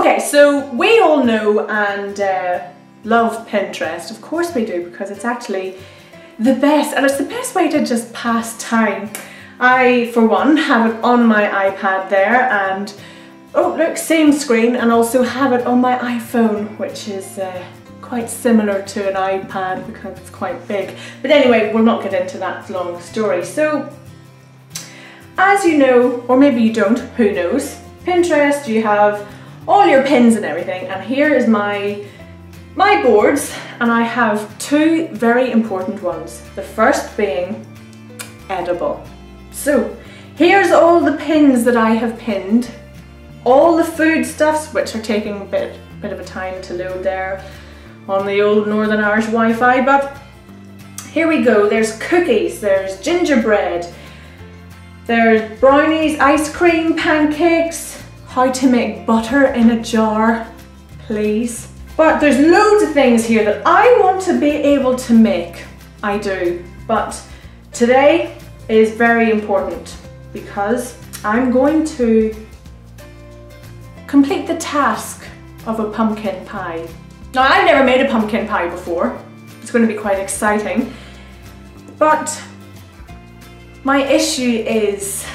Okay, so we all know and love Pinterest. Of course we do, because it's actually the best, and it's the best way to just pass time. I, for one, have it on my iPad there, and oh look, same screen, and also have it on my iPhone, which is quite similar to an iPad because it's quite big. But anyway, we'll not get into that long story. So, as you know, or maybe you don't, who knows, Pinterest, you have all your pins and everything, and here is my boards, and I have two very important ones. The first being edible. So, here's all the pins that I have pinned, all the foodstuffs, which are taking a bit of a time to load there on the old Northern Irish Wi-Fi, but here we go. There's cookies, there's gingerbread, there's brownies, ice cream, pancakes, how to make butter in a jar, please. But there's loads of things here that I want to be able to make. I do, but today is very important because I'm going to complete the task of a pumpkin pie. Now, I've never made a pumpkin pie before. It's going to be quite exciting. But my issue is,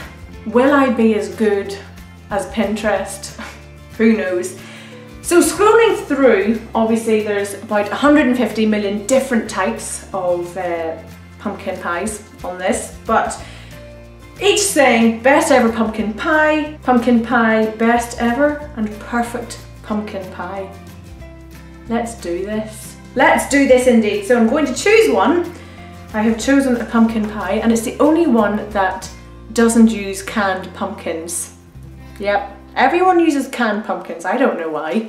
will I be as good as Pinterest? Who knows? So scrolling through, obviously there's about 150 million different types of pumpkin pies on this, but each saying best ever pumpkin pie, best ever, and perfect pumpkin pie. Let's do this. Let's do this indeed. So I'm going to choose one. I have chosen a pumpkin pie, and it's the only one that doesn't use canned pumpkins. Yep, everyone uses canned pumpkins. I don't know why.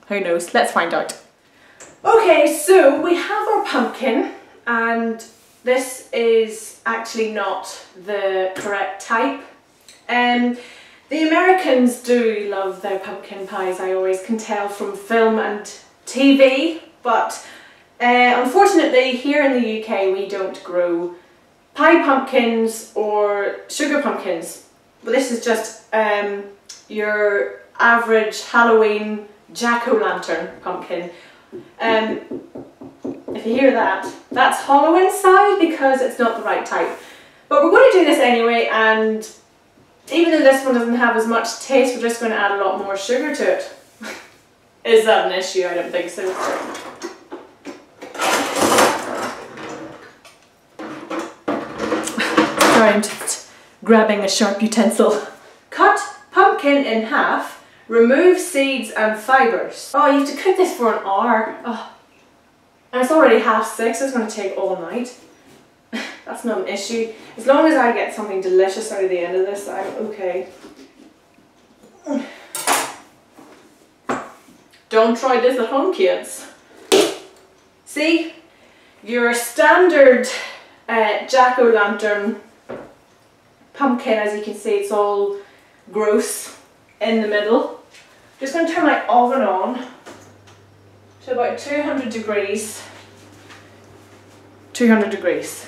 Who knows? Let's find out. Okay, so we have our pumpkin, and this is actually not the correct type. The Americans do love their pumpkin pies, I always can tell from film and TV, but unfortunately here in the UK we don't grow pie pumpkins or sugar pumpkins. But this is just your average Halloween jack-o'-lantern pumpkin. If you hear that, that's hollow inside because it's not the right type. But we're going to do this anyway, and even though this one doesn't have as much taste, we're just going to add a lot more sugar to it. Is that an issue? I don't think so. Sorry, I'm just grabbing a sharp utensil. Cut pumpkin in half, remove seeds and fibres. Oh, you have to cook this for an hour. Oh. And it's already 6:30, so it's going to take all night. That's not an issue. As long as I get something delicious out of the end of this, I'm okay. Don't try this at home, kids. See? Your standard jack-o'-lantern pumpkin, as you can see, it's all gross in the middle. Just going to turn my oven on to about 200 degrees. 200 degrees.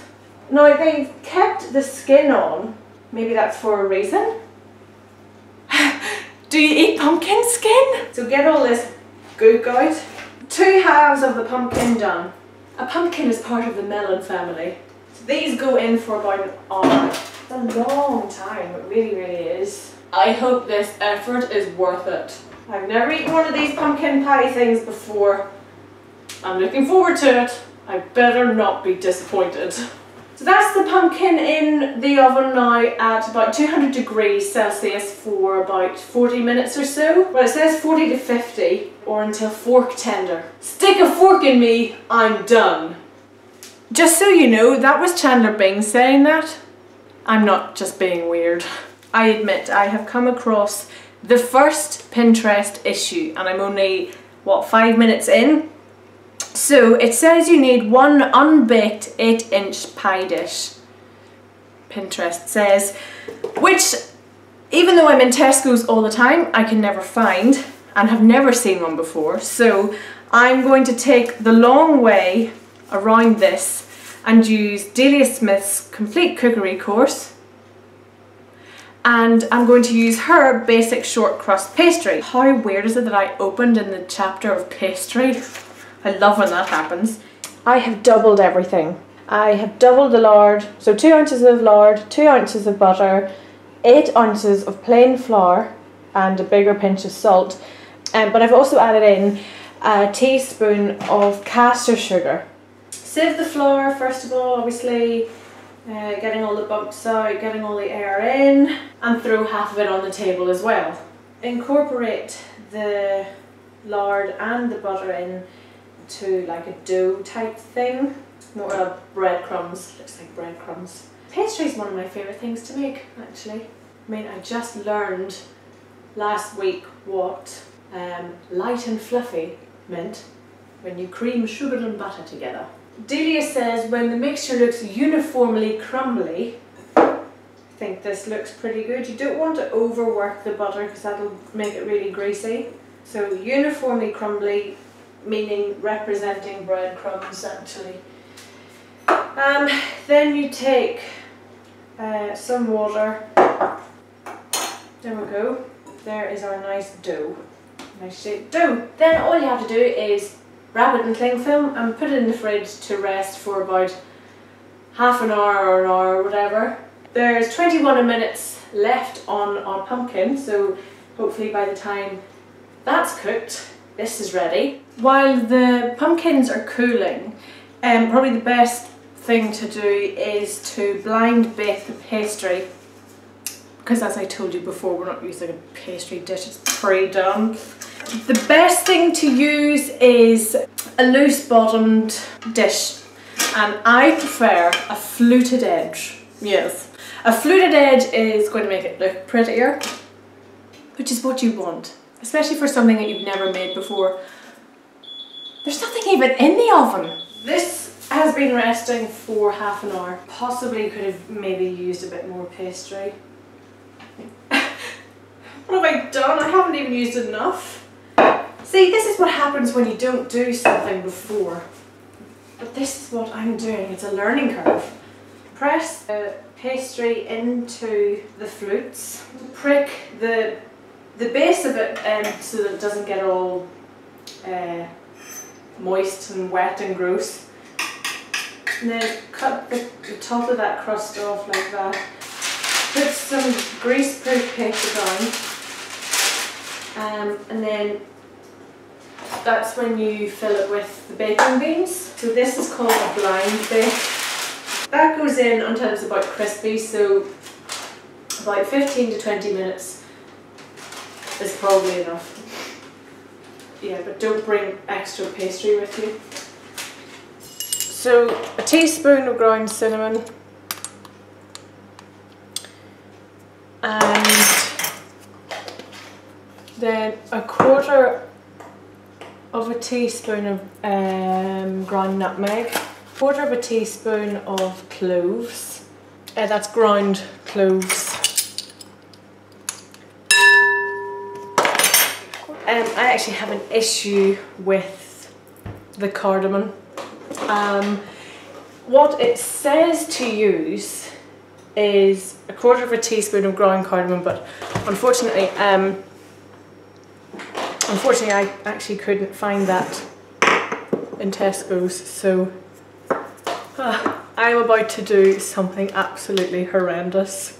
Now, they've kept the skin on. Maybe that's for a reason. Do you eat pumpkin skin? So get all this gook out. 2 halves of the pumpkin done. A pumpkin is part of the melon family. So these go in for about an hour. It's a long time, it really, really is. I hope this effort is worth it. I've never eaten one of these pumpkin pie things before. I'm looking forward to it. I better not be disappointed. So that's the pumpkin in the oven now at about 200 degrees Celsius for about 40 minutes or so. Well, it says 40 to 50 or until fork tender. Stick a fork in me, I'm done. Just so you know, that was Chandler Bing saying that. I'm not just being weird. I admit I have come across the first Pinterest issue, and I'm only, what, 5 minutes in? So it says you need 1 unbaked 8-inch pie dish. Pinterest says, which, even though I'm in Tesco's all the time, I can never find and have never seen one before. So I'm going to take the long way around this and use Delia Smith's complete cookery course and I'm going to use her basic short crust pastry. How weird is it that I opened in the chapter of pastry? I love when that happens. I have doubled everything. I have doubled the lard, so 2 ounces of lard, 2 ounces of butter, 8 ounces of plain flour and a bigger pinch of salt. But I've also added in a teaspoon of caster sugar. Sieve the flour first of all, obviously. Getting all the bumps out, getting all the air in, and throw half of it on the table as well. Incorporate the lard and the butter in to like a dough type thing. More breadcrumbs, looks like breadcrumbs. Pastry is one of my favourite things to make, actually. I mean, I just learned last week what light and fluffy meant when you cream sugar and butter together. Delia says when the mixture looks uniformly crumbly, I think this looks pretty good. You don't want to overwork the butter because that'll make it really greasy. So uniformly crumbly, meaning representing breadcrumbs actually. Then you take some water. There we go. There is our nice dough. Nice shaped dough. Then all you have to do is wrap it in cling film and put it in the fridge to rest for about half an hour or an hour or whatever. There's 21 minutes left on our pumpkin, so hopefully by the time that's cooked, this is ready. While the pumpkins are cooling, probably the best thing to do is to blind bake the pastry, because as I told you before, we're not using a pastry dish, it's pre-done. The best thing to use is a loose bottomed dish, and I prefer a fluted edge. Yes, a fluted edge is going to make it look prettier, which is what you want, especially for something that you've never made before. There's nothing even in the oven. This has been resting for half an hour. Possibly could have maybe used a bit more pastry. What have I done? I haven't even used enough. See, this is what happens when you don't do something before. But this is what I'm doing. It's a learning curve. Press the pastry into the flutes. Prick the base of it so that it doesn't get all moist and wet and gross. And then cut the top of that crust off like that. Put some grease-proof paper down. And then that's when you fill it with the baking beans. So this is called a blind bake. That goes in until it's about crispy, so about 15 to 20 minutes is probably enough. Yeah, but don't bring extra pastry with you. So a teaspoon of ground cinnamon and then a quarter of a teaspoon of ground nutmeg, quarter of a teaspoon of cloves, that's ground cloves. I actually have an issue with the cardamom. What it says to use is a quarter of a teaspoon of ground cardamom, but unfortunately I actually couldn't find that in Tesco's, so I'm about to do something absolutely horrendous.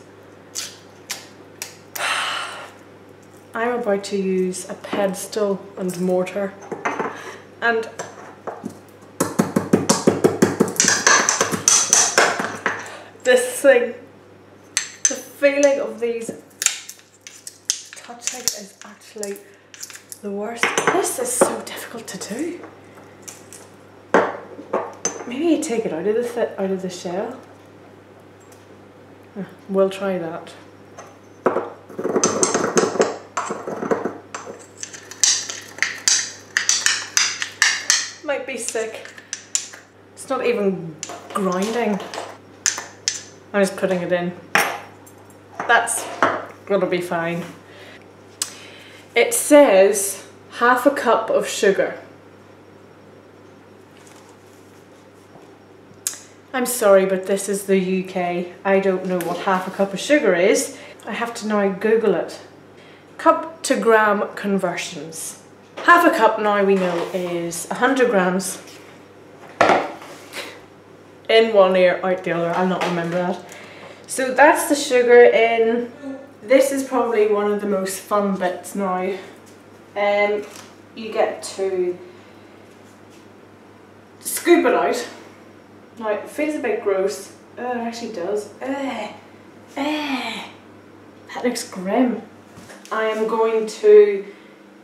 I'm about to use a pestle and mortar, and this thing, the feeling of these touching is actually the worst. This is so difficult to do. Maybe you take it out of the shell. We'll try that. Might be sick. It's not even grinding. I'm just putting it in. That's gonna be fine. It says half a cup of sugar. I'm sorry, but this is the UK. I don't know what half a cup of sugar is. I have to now Google it. Cup to gram conversions. Half a cup now we know is 100 grams. In one ear, out the other. I'll not remember that. So that's the sugar in. This is probably one of the most fun bits now. You get to scoop it out. Now it feels a bit gross. Oh, it actually does. That looks grim. I am going to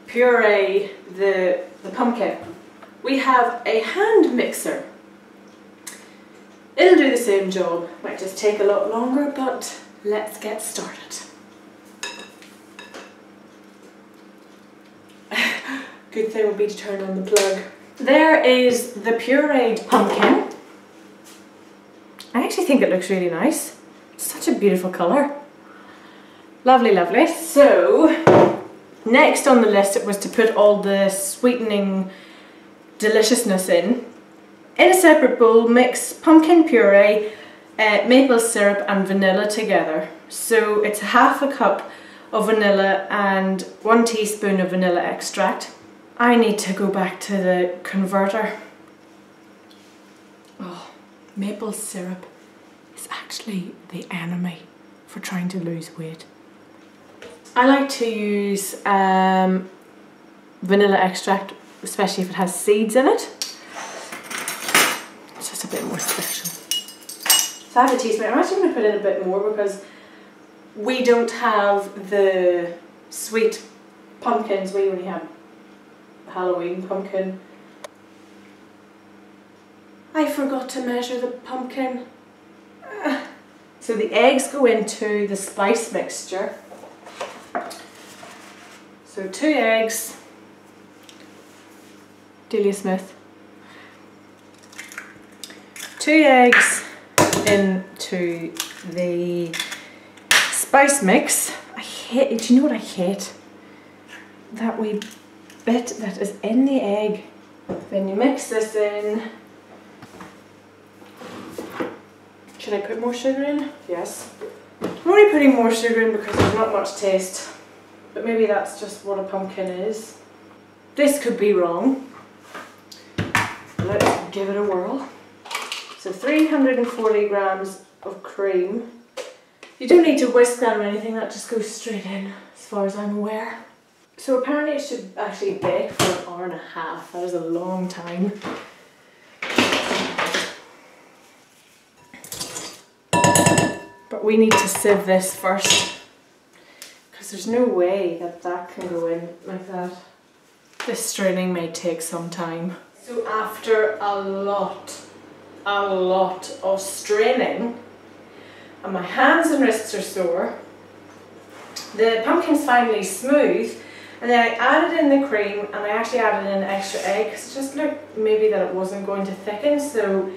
puree the pumpkin. We have a hand mixer. It'll do the same job. Might just take a lot longer, but let's get started. Good thing would be to turn on the plug. There is the pureed pumpkin. I actually think it looks really nice. Such a beautiful colour. Lovely, lovely. So, next on the list it was to put all the sweetening deliciousness in. In a separate bowl, mix pumpkin puree, maple syrup and vanilla together. So it's half a cup of vanilla and 1 teaspoon of vanilla extract. I need to go back to the converter. Oh, maple syrup is actually the enemy for trying to lose weight. I like to use vanilla extract, especially if it has seeds in it. It's just a bit more special. So I have a teaspoon. I'm actually going to put in a bit more because we don't have the sweet pumpkins. We only have Halloween pumpkin. I forgot to measure the pumpkin. So the eggs go into the spice mixture. So 2 eggs, Delia Smith. 2 eggs into the spice mix. I hate, do you know what I hate? That wee bit that is in the egg. Then you mix this in. Should I put more sugar in? Yes. I'm only putting more sugar in because there's not much taste. But maybe that's just what a pumpkin is. This could be wrong. Let's give it a whirl. So 340 grams of cream. You don't need to whisk that or anything, that just goes straight in as far as I'm aware. So apparently it should actually bake for 1.5 hours. That is a long time. But we need to sieve this first because there's no way that that can go in like that. This straining may take some time. So after a lot of straining, and my hands and wrists are sore, the pumpkin's finally smooth, and then I added in the cream and I actually added in an extra egg because it just looked maybe that it wasn't going to thicken, so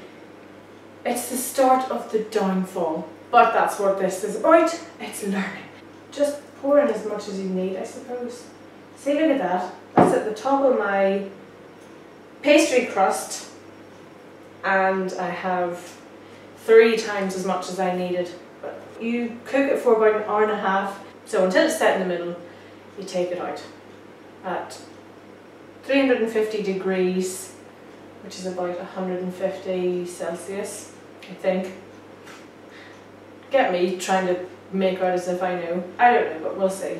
it's the start of the downfall. But that's what this is about, it's learning. Just pour in as much as you need, I suppose. See, look at that. That's at the top of my pastry crust, and I have 3 times as much as I needed. But you cook it for about 1.5 hours, so until it's set in the middle, you take it out at 350 degrees, which is about 150 Celsius, I think. Get me trying to make out as if I know. I don't know, but we'll see.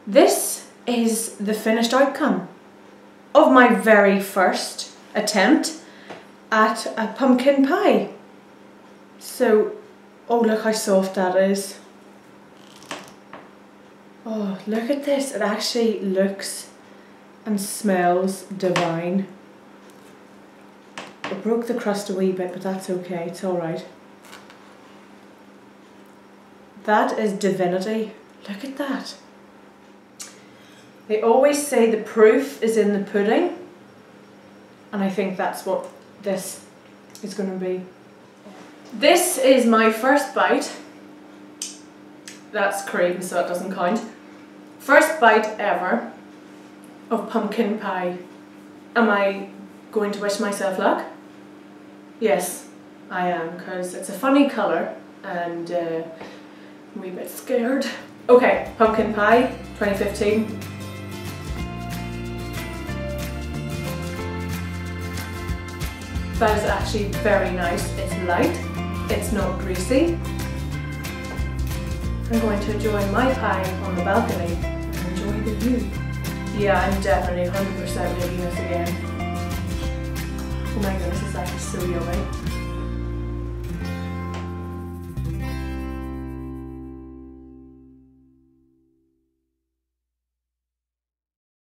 This is the finished outcome of my very first attempt at a pumpkin pie. So, oh look how soft that is. Oh, look at this. It actually looks and smells divine. It broke the crust a wee bit, but that's okay, it's alright. That is divinity. Look at that. They always say the proof is in the pudding, and I think that's what this is going to be. This is my first bite. That's cream, so it doesn't count. First bite ever of pumpkin pie. Am I going to wish myself luck? Yes, I am, because it's a funny colour and I'm a wee bit scared. Okay, pumpkin pie, 2015. That is actually very nice. It's light, it's not greasy. I'm going to enjoy my pie on the balcony and enjoy the view. Yeah, I'm definitely 100% making this again. Oh my goodness, it's actually so yummy.